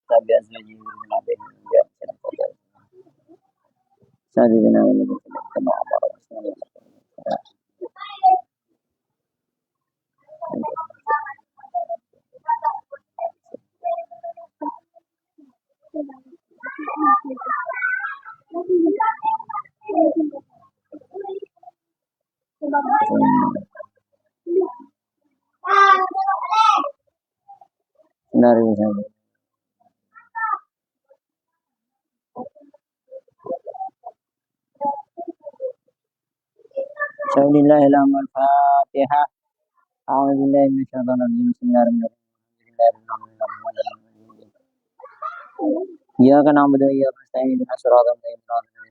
Tabi azwaji min ba'dihim jannatan sayyidina wa nabiyina kama amara Bismillahirrahmanirrahim. A'udzu billahi minasyaitonir rajim. Bismillahirrahmanirrahim. Iyyaka na'budu wa iyyaka nasta'in. Ihdinas siratal mustaqim.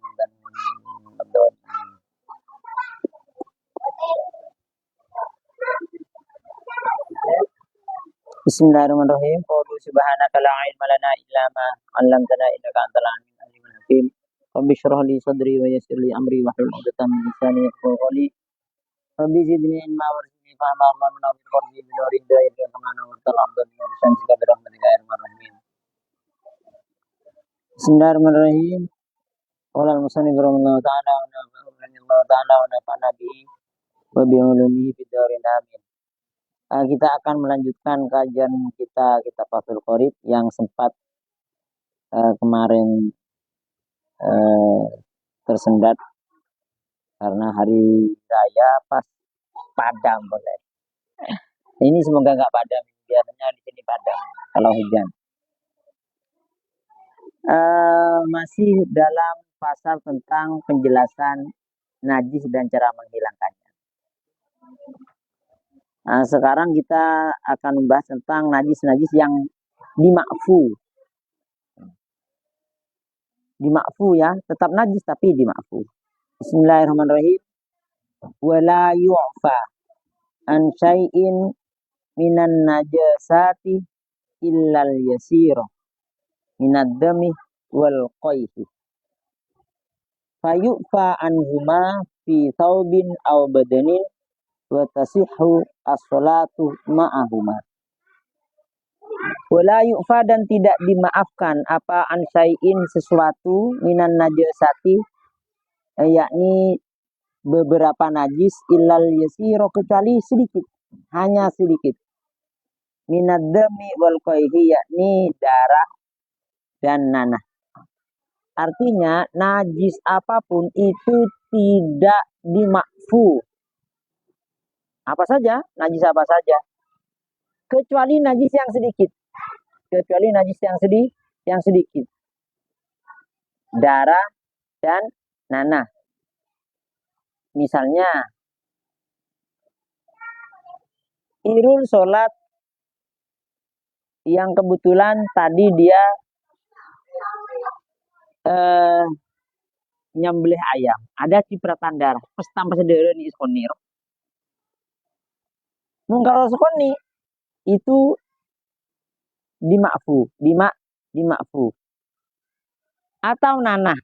Bismillahirrahmanirrahim. Qulu subhanaka la ilma lana illa ma 'allamtana innaka antal alimul hakim. Rabbi shrah li sadri wa yassir li amri wahlul 'uqdatam min lisani yafqahu qawli. Rabbi zidni ilma warzuqni fahma warhamna bil qalbi bil urida ya kamana wa ta'ala bi shamsika bi rahmatika ya arhamar rahimin. Bismillahirrahmanirrahim. Qala al-musannif rahimahullah ta'ala wa nafa'ana bihi wa bi ulumihi fid darin amin. Kita akan melanjutkan kajian kita kitab Fathul Qorib yang sempat kemarin tersendat karena hari raya pas padam boleh. Ini semoga nggak padam, biasanya di sini padam kalau hujan. Masih dalam pasal tentang penjelasan najis dan cara menghilangkannya. Nah, sekarang kita akan membahas tentang najis-najis yang dimakfu. Dimakfu ya, tetap najis tapi dimakfu. Bismillahirrahmanirrahim. Wala yu'fa an syai'in minan najasati illal yasira minad dami wal qayhi. Fayu'fa anhuma fi thawbin aw badanin wa tasihhu as-salatu ma'ahuma. Wala yu'fa dan tidak dimaafkan apa ansai'in sesuatu minan najasati yakni beberapa najis illal yasiro kecuali sedikit, hanya sedikit. Minad dami wal qayhi yakni darah dan nanah. Artinya najis apapun itu tidak dimakfu. Apa saja? Najis apa saja? Kecuali najis yang sedikit. Kecuali najis yang sedikit. Darah dan nanah. Misalnya, Irul sholat yang kebetulan tadi dia nyembelih ayam. Ada cipratan darah. Pestam sedere ni iskonir. Mungkar sukoni itu dimakfu, dimakfu. Atau nanah.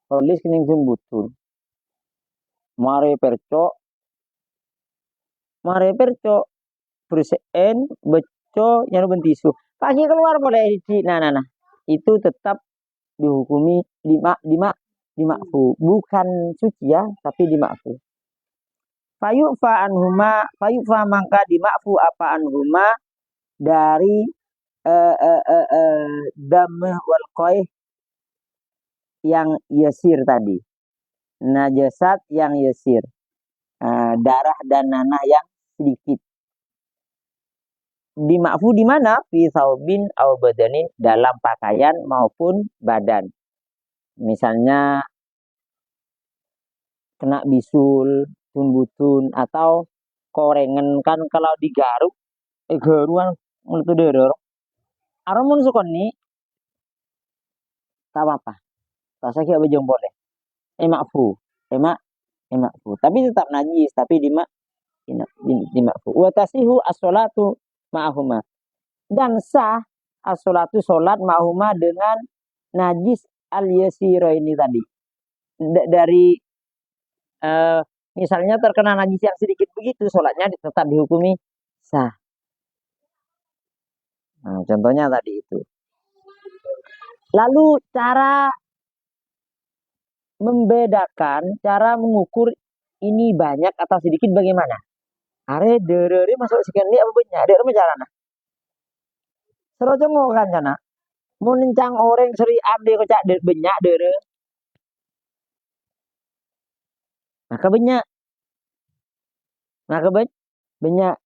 Tulis kening jembutul. Mare perco bersen beco yang bentisu. Pagi keluar boleh di nah. Itu tetap dihukumi dimakfu. Bukan suci ya, tapi dimakfu. Fayu'fa anhuma, fayu'fa mangka dimakfu apa anhuma dari damah wal qayh yang yasir tadi. Najasat yang yasir. Darah dan nanah yang sedikit. Dimakfu di mana? Fi saubin aw badanin, dalam pakaian maupun badan. Misalnya kena bisul, tumbutun atau korengan kan kalau digaruk garuan meletu deror. Aramun sukoni tak apa. Rasa kia bejong boleh. Makfu. Makfu. Tapi tetap najis, tapi dimakfu. Wa tasihu as-sholatu ma'ahuma. Dan sah as-sholatu sholat ma'ahuma dengan najis al-yasiro ini tadi. Dari misalnya terkena najis yang sedikit begitu, sholatnya tetap dihukumi sah. Contohnya tadi itu. Lalu cara membedakan, cara mengukur ini banyak atau sedikit bagaimana? Are dere masuk sekian li apa banyak? Dere macam Serojo kan kana. Mun encang orang seri ade kocak banyak dere. Maka banyak. Maka banyak.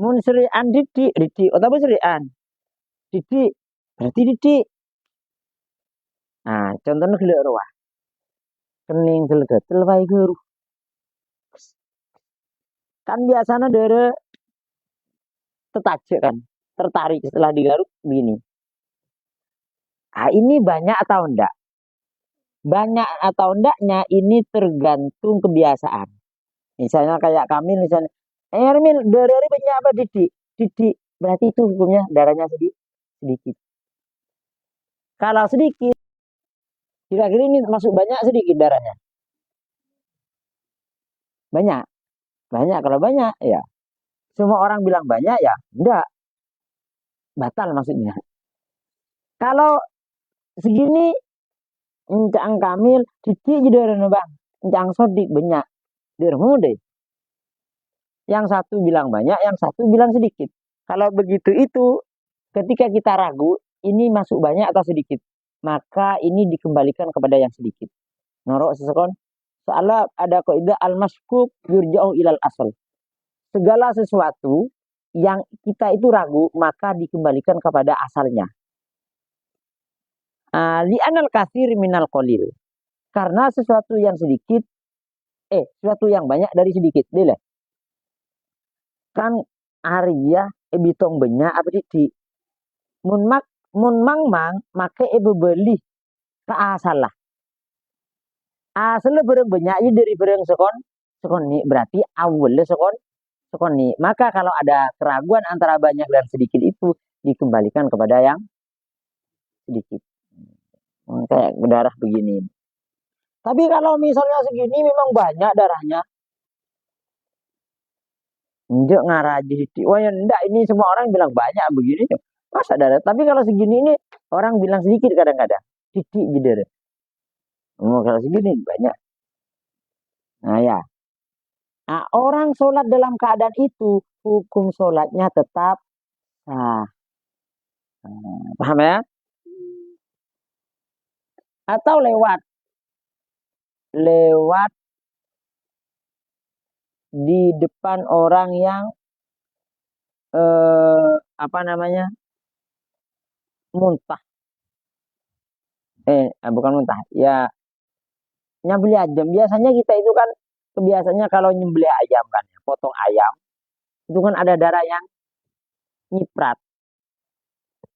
Mun seri an didi, atau seri an didi, berarti didi. Nah, contohnya gelek roa. Kening gelek telwai geru. Kan biasanya dere tertarik kan, tertarik setelah digaruk begini. Nah, ini banyak atau enggak? Banyak atau enggaknya ini tergantung kebiasaan. Misalnya kayak kami misalnya, Ermil, darahnya banyak apa Didi? Didi, berarti itu hukumnya darahnya sedikit. Kalau sedikit, kira-kira ini masuk banyak sedikit darahnya. Banyak, banyak. Kalau banyak, ya semua orang bilang banyak ya, enggak, batal maksudnya. Kalau segini, encang kamil, Didi jadi darahnya bang, encang sodik banyak, dirmu deh. Yang satu bilang banyak, yang satu bilang sedikit. Kalau begitu itu, ketika kita ragu, ini masuk banyak atau sedikit, maka ini dikembalikan kepada yang sedikit. Norok sesekon. Soalnya ada kaidah al-maskuk yurja'u ilal asal. Segala sesuatu yang kita itu ragu, maka dikembalikan kepada asalnya. Li'anal kasir minal kolil. Karena sesuatu yang sedikit, sesuatu yang banyak dari sedikit. Dile. Kan Arya bitong banyak apa di mun mang make beli ke asal lah. Asalnya barang banyak ini dari barang sekon ni berarti awalnya sekon ni. Maka kalau ada keraguan antara banyak dan sedikit itu dikembalikan kepada yang sedikit. Kayak darah begini. Tapi kalau misalnya segini memang banyak darahnya. Enggak ngaraji sedikit. Wah, ya enggak, ini semua orang bilang banyak begini. Masa darah? Tapi kalau segini ini orang bilang sedikit kadang-kadang. Sedikit gitu. Kalau segini banyak. Nah ya. Nah, orang sholat dalam keadaan itu, hukum sholatnya tetap sah. Paham ya? Atau lewat di depan orang yang apa namanya, muntah. Bukan muntah. Ya, nyembelih ayam. Biasanya kita itu kan kebiasaannya kalau nyembelih ayam kan, potong ayam, itu kan ada darah yang nyiprat.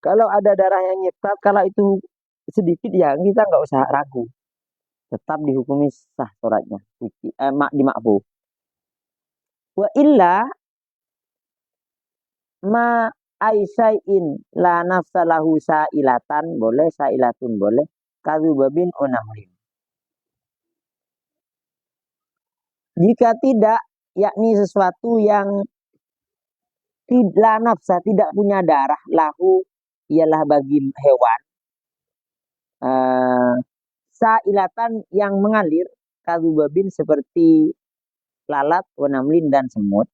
Kalau ada darah yang nyiprat, kalau itu sedikit ya kita nggak usah ragu. Tetap dihukumi sah sholatnya. Dimakbu. Wa illa ma aisyai'in la nafsalahu sa'ilatan, boleh, sa'ilatun boleh, kadubabin unamrin. Jika tidak, yakni sesuatu yang tidak nafsa, tidak punya darah, lahu ialah bagi hewan, sailatan yang mengalir, kadubabin seperti lalat, wanamlin dan semut.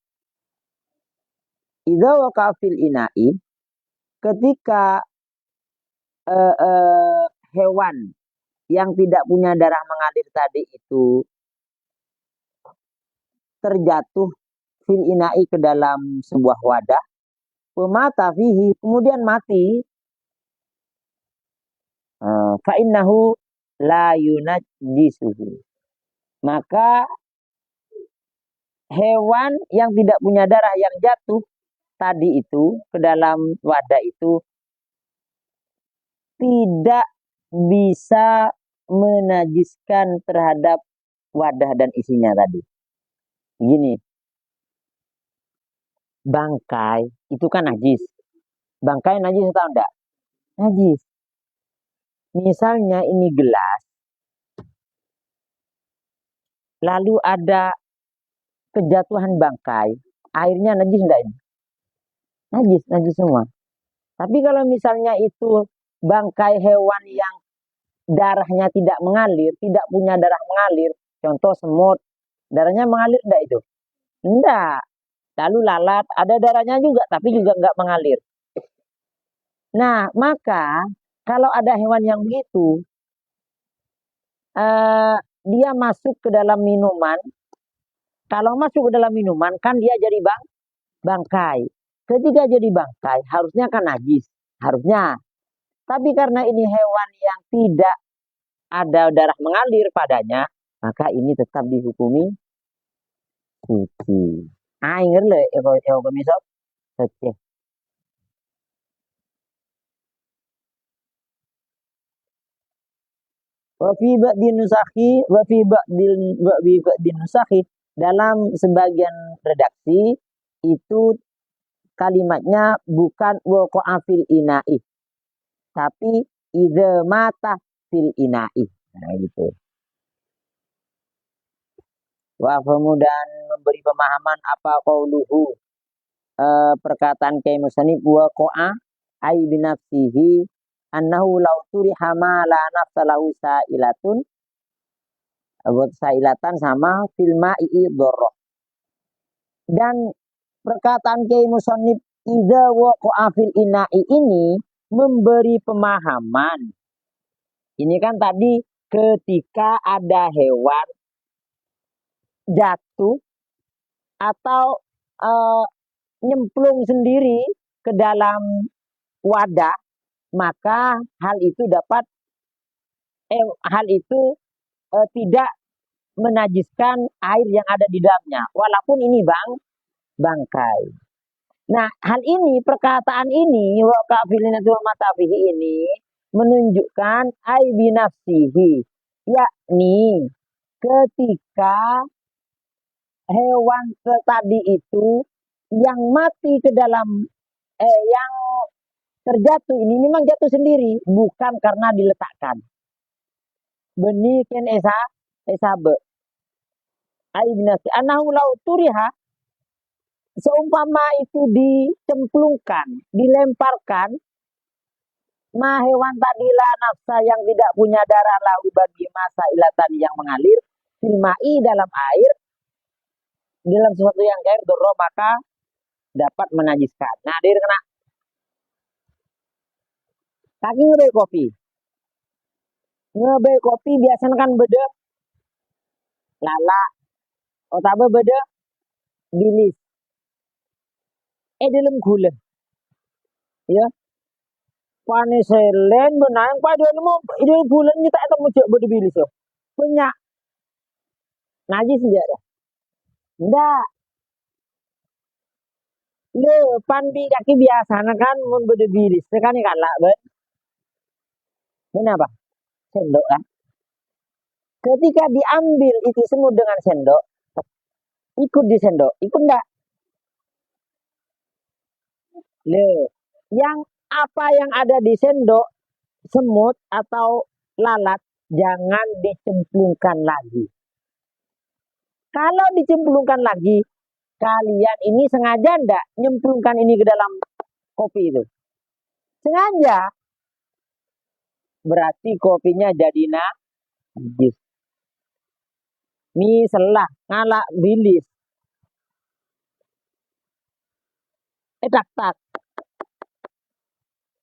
Idza waqafil ina'i, ketika hewan yang tidak punya darah mengalir tadi itu terjatuh fil ina'i ke dalam sebuah wadah, pemata fihi, kemudian mati, fa innahu la yunajjisuhu, maka hewan yang tidak punya darah yang jatuh tadi itu ke dalam wadah itu tidak bisa menajiskan terhadap wadah dan isinya tadi. Begini, bangkai itu kan najis. Bangkai najis atau enggak? Najis. Misalnya ini gelas, lalu ada kejatuhan bangkai, airnya najis enggak ini? Najis, najis semua. Tapi kalau misalnya itu bangkai hewan yang darahnya tidak mengalir, tidak punya darah mengalir, contoh semut, darahnya mengalir enggak itu? Enggak. Lalu lalat, ada darahnya juga, tapi juga enggak mengalir. Nah, maka kalau ada hewan yang begitu, dia masuk ke dalam minuman. Kalau masuk ke dalam minuman, kan dia jadi bangkai. Ketika jadi bangkai, harusnya kan najis. Harusnya. Tapi karena ini hewan yang tidak ada darah mengalir padanya, maka ini tetap dihukumi suci. Ah, ingat le, eko pemisok. Oke. Wafi ba'din nusakhi, wafi ba'din nusakhi. Dalam sebagian redaksi, itu kalimatnya bukan waqa'a fil ina'i, tapi idza mata fil ina'i. Nah, gitu. Wa kemudian memberi pemahaman apa qauluhu, perkataan Kiai Musannif wa qa'a ai binafsihi annahu law turiha ma la nafsa lahu sa'ilatun, buat sailatan sama fil ma'i dharra. Dan perkataan Kiai Musannif idza waqa'a fil ina'i ini memberi pemahaman. Ini kan tadi ketika ada hewan jatuh atau nyemplung sendiri ke dalam wadah, maka hal itu tidak menajiskan air yang ada di dalamnya, walaupun ini bangkai. Nah, hal ini, perkataan ini, ini menunjukkan ai binafsihi, yakni ketika hewan tadi itu yang mati ke dalam yang terjatuh ini memang jatuh sendiri, bukan karena diletakkan. Beniken esabe. Ai binafsi anahu lau turiha, seumpama itu dicemplungkan, dilemparkan, ma hewan tadilah nafsa yang tidak punya darah lahu bagi masa ilatan yang mengalir, filmai dalam air, dalam sesuatu yang cair, doro maka dapat menajiskan. Nah, dia kena kaki ngebe kopi biasanya kan beda lala, otabe beda bilis, dalam gula, ya. Paniselen benang pada ilmu itu bulan kita itu muncul berbilis yo. Punya najis dia dah. Ndak. Le pandi kaki biasa kan mun berbilis. Sekarang kan lah bet. Kenapa? Sendok kan. Ketika diambil itu semut dengan sendok, ikut di sendok, ikut ndak? Le, yang apa yang ada di sendok, semut atau lalat, jangan dicemplungkan lagi. Kalau dicemplungkan lagi, kalian ini sengaja ndak nyemplungkan ini ke dalam kopi itu? Sengaja. Berarti kopinya jadi najis. Misalnya ngalak bilis. Tak.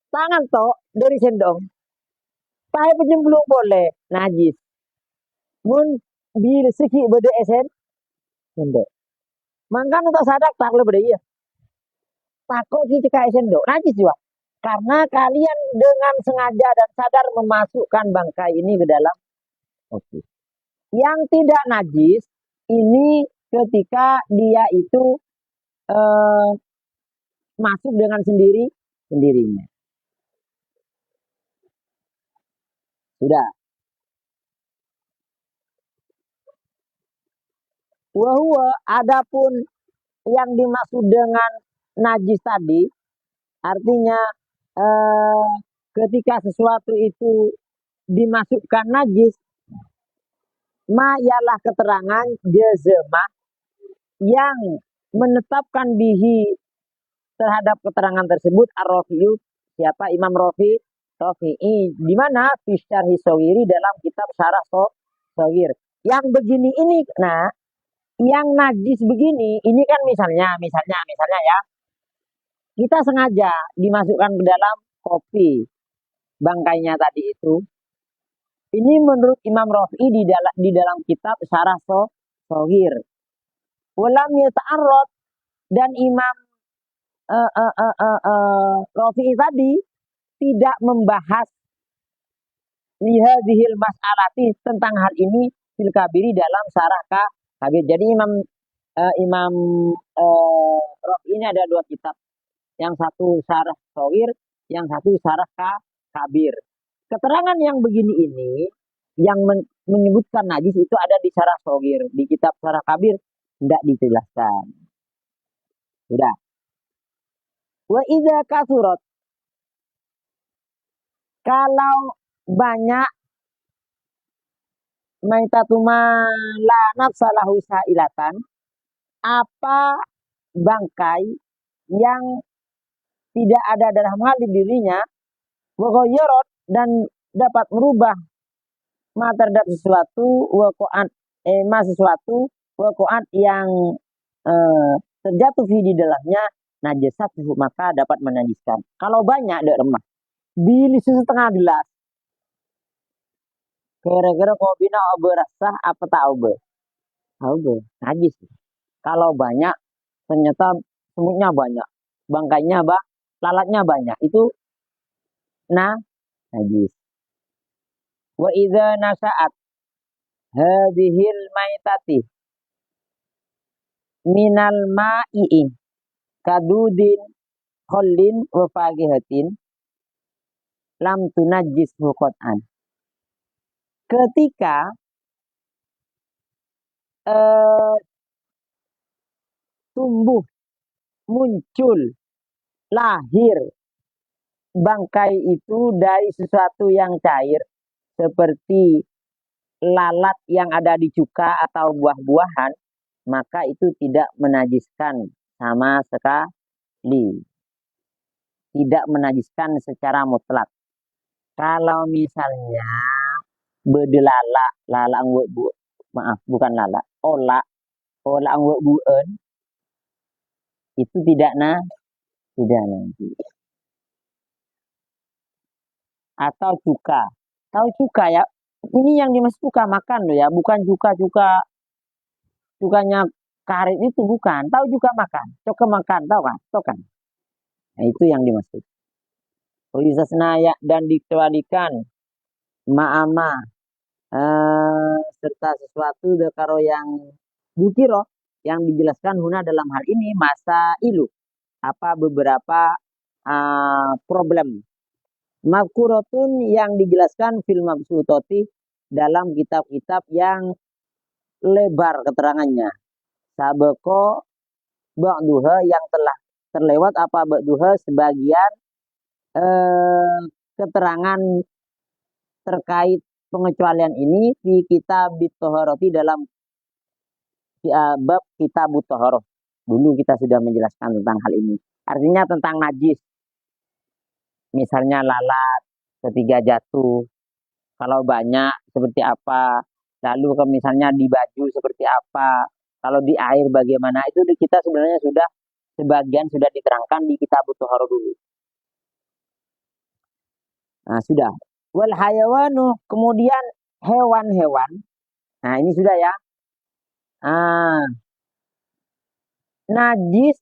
Tangan toh dari sendok. Pakai penyemplung boleh, najis. Mun bilis seki beda esen sendok. Mangkan untuk sadak tak lebih iya. Takut kita kayak sendok, najis juga. Karena kalian dengan sengaja dan sadar memasukkan bangkai ini ke dalam kopi. Yang tidak najis ini ketika dia itu masuk dengan sendirinya. Sudah. Wahwa adapun yang dimaksud dengan najis tadi, artinya ketika sesuatu itu dimasukkan najis, ma ialah keterangan jazmah yang menetapkan bihi terhadap keterangan tersebut Ar-Rafi'i, siapa Imam Rafi'i, di mana fi syarhi Shawiri dalam kitab Syarah Shawir. Yang begini ini, nah, yang najis begini, ini kan misalnya ya, kita sengaja dimasukkan ke dalam kopi bangkainya tadi itu. Ini menurut Imam Rafi'i di dalam kitab Syarah Shawir. Walam yata'arrad, dan Imam Rafi'i tadi tidak membahas lihadihil mas'alati tentang hal ini fil kabiri dalam Syarah Kabir. Jadi Imam Rafi'i ini ada dua kitab. Yang satu Syarah Shawir, yang satu Syarah Kabir. Keterangan yang begini ini yang menyebutkan najis itu ada di Syarah Shawir. Di kitab Syarah Kabir tidak dijelaskan. Sudah. Wa idza kasurat, kalau banyak maitatuma la nafsalahu sa'ilatan, apa bangkai yang tidak ada darah mengalir dirinya, wa ghayyarot, dan dapat merubah ma terhadap sesuatu, ma sesuatu waqa'at yang terjatuh di dalamnya najasat, maka dapat menajiskan. Kalau banyak ada remah bili setengah gelas, kira-kira kopina obe rasah apa tak obe? Obe, najis. Kalau banyak, ternyata semutnya banyak, bangkainya lalatnya banyak, itu najis. Wa idza nasa'at hadhil maitati minal ma'i kadudin khullin wa faqihatin lam tunajjis qat'an. Ketika tumbuh, muncul, lahir bangkai itu dari sesuatu yang cair seperti lalat yang ada di cuka atau buah-buahan, maka itu tidak menajiskan sama sekali. Tidak menajiskan secara mutlak. Kalau misalnya bedelala, lala bukan lala, ola angwek buen, itu tidak nanti. Atau cuka. Tahu cuka ya? Ini yang dimaksud cuka makan loh ya, bukan cukanya karet itu bukan. Tahu juga makan, coka makan, tahu kan? Tahu kan? Nah, itu yang dimaksud. Bisa senaya dan dikecualikan ma'ama serta sesuatu dekaro yang dikiro, yang dijelaskan huna dalam hal ini masa ilu, apa beberapa problem makurotun yang dijelaskan fil mabsutoti dalam kitab-kitab yang lebar keterangannya. Sabeko ba'duha, yang telah terlewat apa ba'duha sebagian keterangan terkait pengecualian ini di kitab Bitohoroti dalam bab kitab Bitohoroh. Dulu kita sudah menjelaskan tentang hal ini. Artinya tentang najis. Misalnya lalat ketika jatuh, kalau banyak seperti apa. Lalu kalau misalnya di baju seperti apa. Kalau di air bagaimana. Itu kita sebenarnya sudah sebagian sudah diterangkan di kitab Bitohoroh dulu. Nah, sudah. Wal hayawanu, kemudian hewan-hewan. Nah, ini sudah ya. Najis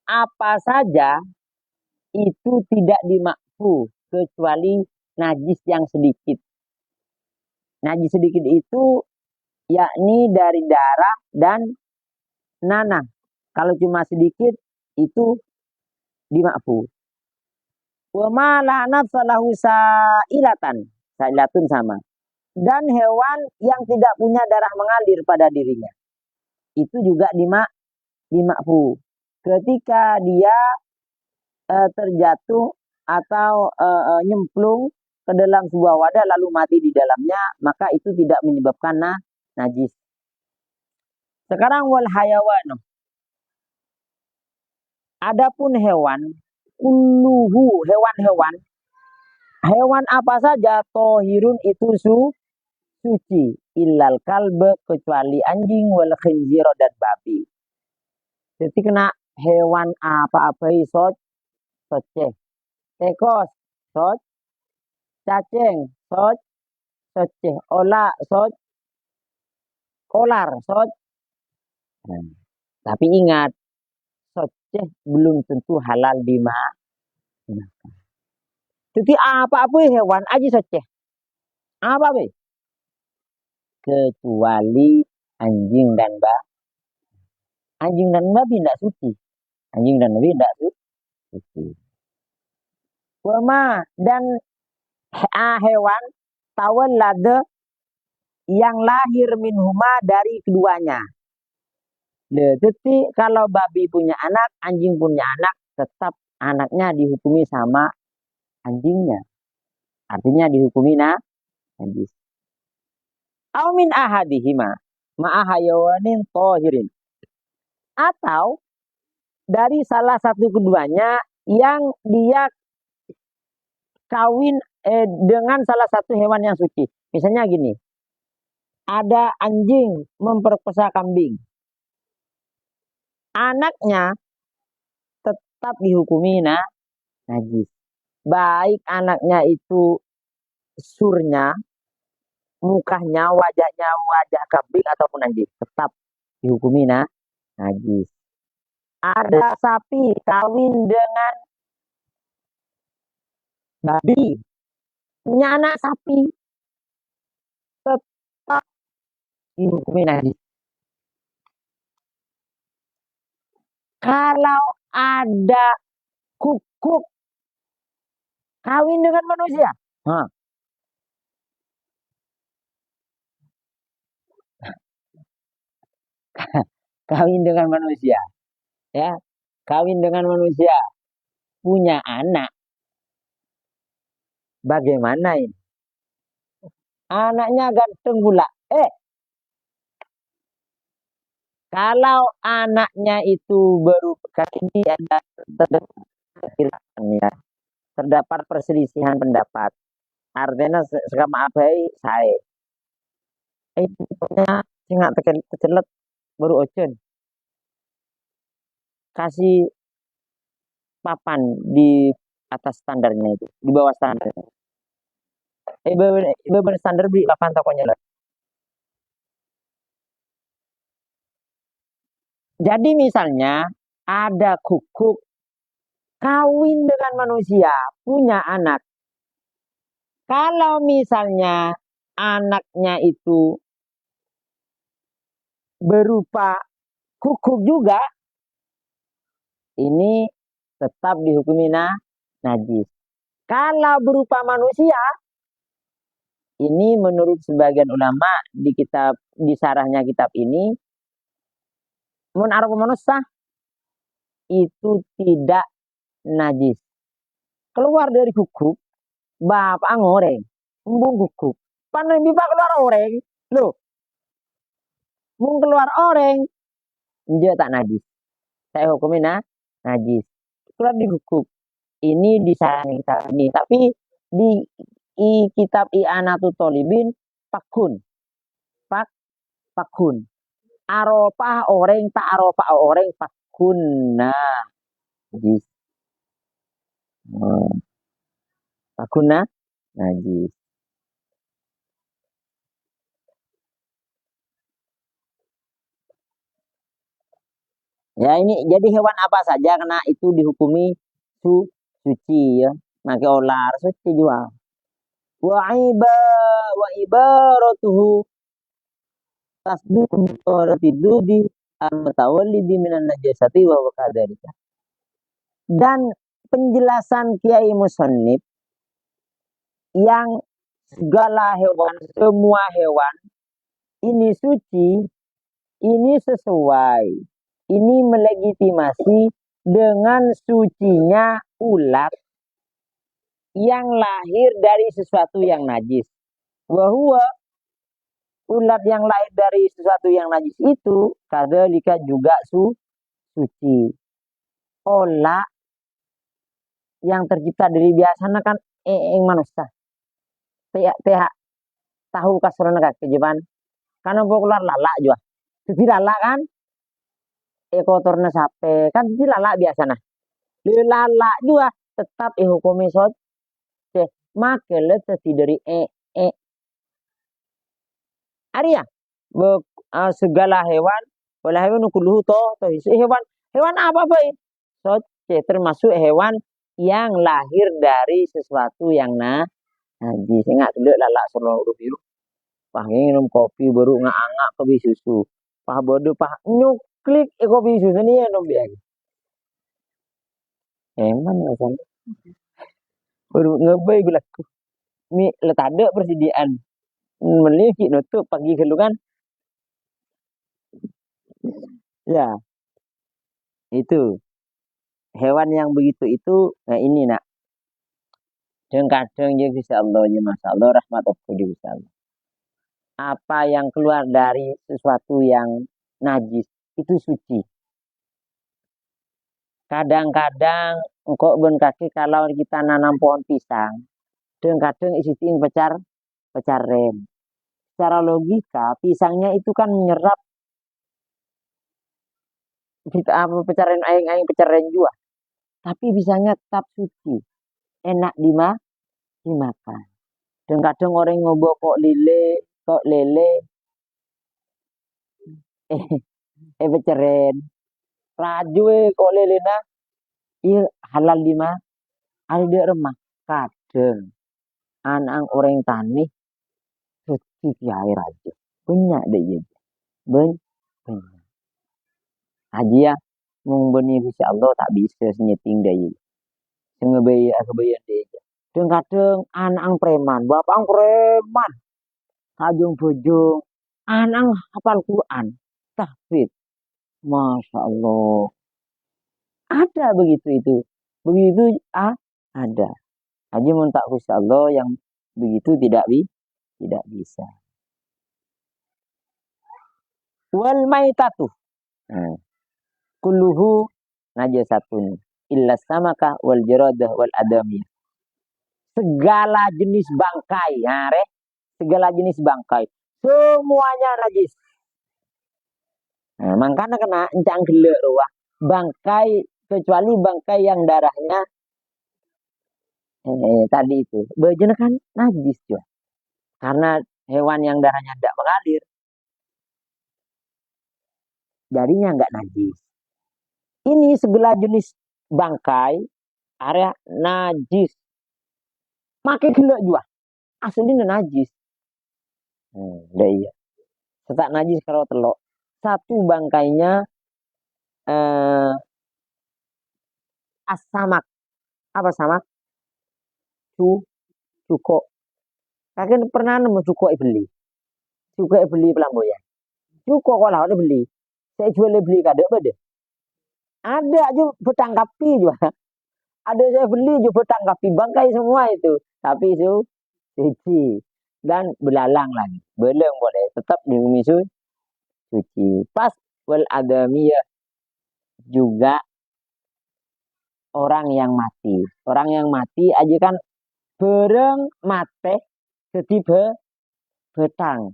apa saja itu tidak dimakfu kecuali najis yang sedikit. Najis sedikit itu yakni dari darah dan nanah. Kalau cuma sedikit itu dimakfu. Wa ma la nafsalahu sa'ilatun sama. Dan hewan yang tidak punya darah mengalir pada dirinya, itu juga dimakfu. Ketika dia terjatuh atau nyemplung ke dalam sebuah wadah lalu mati di dalamnya, maka itu tidak menyebabkan najis. Sekarang wal hayawanu. Adapun hewan, kulluhu hewan-hewan, hewan apa saja tohirun itu suci, illal kalbe kecuali anjing wal khinzir dan babi. Jadi kena hewan apa-apa isot soceh, tekos soc, cacing soc, soceh, ola soc, kolar soc. Nah, tapi ingat, soceh belum tentu halal dimakan. Jadi apa-apa hewan aja soceh. Apa-apa? Kecuali anjing dan babi. Anjing dan babi tidak suci. Anjing dan babi tidak suci. Wama dan hewan tawallada yang lahir minhuma dari keduanya. Jadi kalau babi punya anak, anjing punya anak, tetap anaknya dihukumi sama anjingnya. Artinya dihukumi najis. Au min ahadihima ma'ahayawanin tohirin. Atau dari salah satu keduanya yang dia kawin dengan salah satu hewan yang suci. Misalnya gini, ada anjing memperkosa kambing. Anaknya tetap dihukumi najis. Baik anaknya itu surnya, mukanya, wajahnya, wajah kambing ataupun anjing. Tetap dihukumi najis. Ada sapi kawin dengan babi, punya anak sapi, tetap dihukumi najis. Kalau ada kukuk kawin dengan manusia, kawin dengan manusia, ya, kawin dengan manusia, punya anak, bagaimana ini? Anaknya ganteng pula. Kalau anaknya itu berupa ini ada terdapat perselisihan pendapat. Artinya sekama abai saya. Pokoknya nggak tercelet baru ocen. Kasih papan di atas standarnya itu, di bawah standar. Standar beli papan tokonya lah. Jadi misalnya ada kukuk kawin dengan manusia, punya anak. Kalau misalnya anaknya itu berupa kukuk juga, ini tetap dihukumi najis. Kalau berupa manusia, ini menurut sebagian ulama di kitab, di sarahnya kitab ini, mun arab manusia itu tidak najis. Keluar dari kukuk, bapak ngoreng, embung kukuk. Panen bipak keluar oreng, loh, mung keluar oreng, dia tak najis. Saya hukumin najis. Keluar di kukuk. Ini di sarah kitab ini, tapi di kitab I'anatul Thalibin pakun. Pakun. Arafah oreng tak arafah oreng pakun najis. Pakun najis. Ya ini jadi hewan apa saja karena itu dihukumi suci ya. Maka olar suci juga. Wa ibaratuhu tasduq mutaratiddudi al-mutawallidi minan najasati wa kadzalika. Dan penjelasan Kiai Musannif yang segala hewan, semua hewan ini suci, ini sesuai, ini melegitimasi dengan sucinya ulat yang lahir dari sesuatu yang najis. Wahua ulat yang lahir dari sesuatu yang najis itu kadzalika juga suci. olah yang tercipta dari biasanya kan eng manusia. Teh tahu kasarana kak kejeban. Karena keluar lala juga. Jadi lala kan kotornya sape kan jadi lala biasa nah. Lala juga tetap hukumi sot. Make le dari e Arya, segala hewan, oleh hewan ukuluhu to hewan, hewan apa baik? So, termasuk hewan yang lahir dari sesuatu yang najis. Ingat dulu lalak seluruh biru. Pah minum kopi baru ngangak kopi susu. Pah bodoh pah nyuklik kopi susu ini ya nom biar. Eman macam baru ngebay belaku. Mi letak ada persediaan. Meliki nutup pagi kelukan. Ya, itu hewan yang begitu itu nah ini nak kadang ya bisa Allah ya masya Allah rahmat aku bisa Allah. Apa yang keluar dari sesuatu yang najis itu suci. Kadang-kadang engkau ben kaki kalau kita nanam pohon pisang, kadang-kadang isi ting pecar rem. Secara logika pisangnya itu kan menyerap kita apa pecaran aing pecaran juga. Tapi pisangnya tetap suci, enak dimakan. Dan kadang orang ngobrol kok lele, peceren. Raju kok lele nah, iya halal ada di rumah. Kadang anak orang tani, suci air aja. Banyak deh ya. Banyak. Haji ya, mengbeni bisa Allah tak bisa senyeting deh ya. Sengebaya kebayaan deh. Dan kadang anak preman, bapak preman. Kajung bojong, anak hafal Quran. Tahfidz. Masya Allah. Ada begitu itu. Begitu ada. Haji muntak Gusti Allah yang begitu tidak bisa. Wal maitatu. Nah, kulluhu najasatun illa samaka wal jaradah wal adamiyah. Segala jenis bangkai, segala jenis bangkai semuanya najis. Nah, makanya kena encang gelek ruah. Bangkai kecuali bangkai yang darahnya tadi itu. Bejana kan najis juga. Karena hewan yang darahnya tidak mengalir. Jadinya nggak najis. Ini segala jenis bangkai area najis. Makai gelek juga. Aslinya najis. Iya. Setak najis kalau telok. Satu bangkainya asamak. Apa samak? Cuko. Kakek pernah nemu cuko beli. Cuko beli pelamboyan. Cuko kalau ada beli. Saya jual beli kadek beda. Ada aja bertangkapi juga. Ada saya beli juga bertangkapi bangkai semua itu. Tapi itu suci dan belalang lagi. Belum boleh. Tetap di bumi suci. Pas wal adamiyah juga orang yang mati. Orang yang mati aja kan bereng mate jadi betang.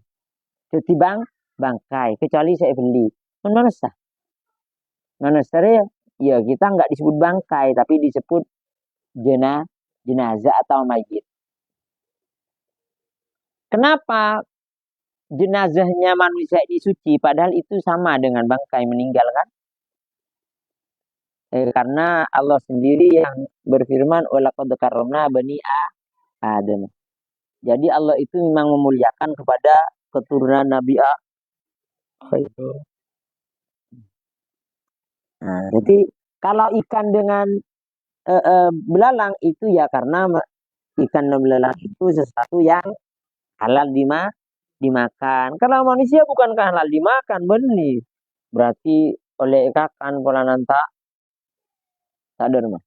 Jadi bangkai. Kecuali saya beli. Mana sah? Mana sah ya kita nggak disebut bangkai tapi disebut jenazah atau mayit. Kenapa jenazahnya manusia ini suci padahal itu sama dengan bangkai meninggal kan? Karena Allah sendiri yang berfirman walaqad karramna bani Adam. Jadi Allah itu memang memuliakan kepada keturunan Nabi Adam. Nah, jadi kalau ikan dengan belalang itu ya karena ikan dan belalang itu sesuatu yang halal dimakan. Kalau manusia bukankah halal dimakan, benih. Berarti oleh kakan pola nanta tak ada rumah.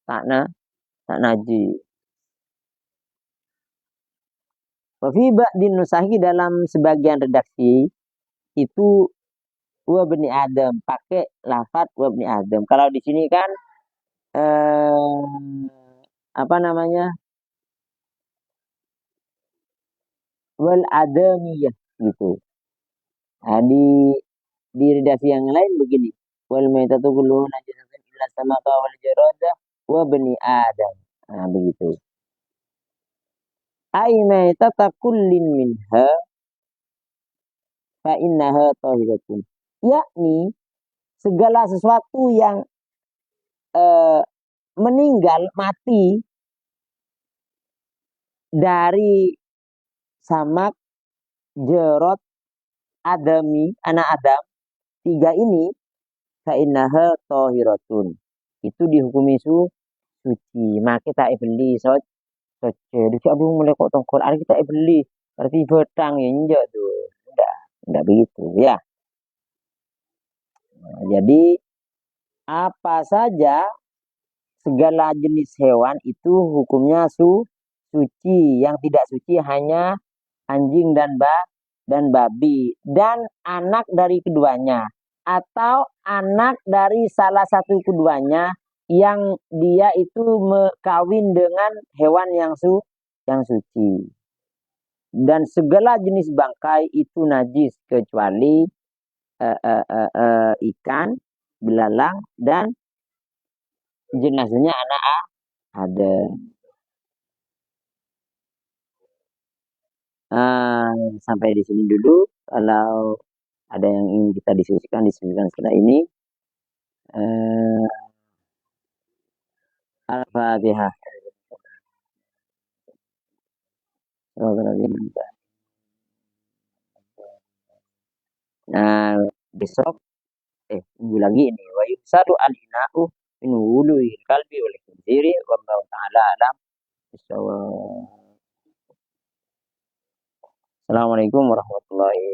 Tak najis. Wafiba dinusahi dalam sebagian redaksi itu wa bani Adam, pakai lafaz wa bani Adam. Kalau di sini kan apa namanya? Wal adamiyah gitu. Nah, di redaksi yang lain begini. Wal maitatu kulluhu najasatun illa samaka wal jarada wa bani Adam. Nah, begitu. Ai maitata kullin minha fa innaha tahiratun. Yakni segala sesuatu yang eh, meninggal mati dari samak, jerot, adami, anak Adam, tiga ini fainnaha tohiratun. Itu dihukumi suci. Maka kita beli soce. Dicak aduh mulai kok tongkol. Ada kita beli. Berarti betang ya enggak tuh. Enggak begitu ya. Nah, jadi apa saja segala jenis hewan itu hukumnya suci. Yang tidak suci hanya anjing dan babi dan anak dari keduanya atau anak dari salah satu keduanya yang dia itu kawin dengan hewan yang suci. Dan segala jenis bangkai itu najis kecuali ikan, belalang dan jenazahnya anak ada. Sampai di sini dulu. Kalau ada yang ingin kita diskusikan setelah ini. Al-Fatihah. Nah, besok minggu lagi ini wa yusadu al-ina'u min wului kalbi wal khinziri wallahu ta'ala alam bisawab. Assalamualaikum warahmatullahi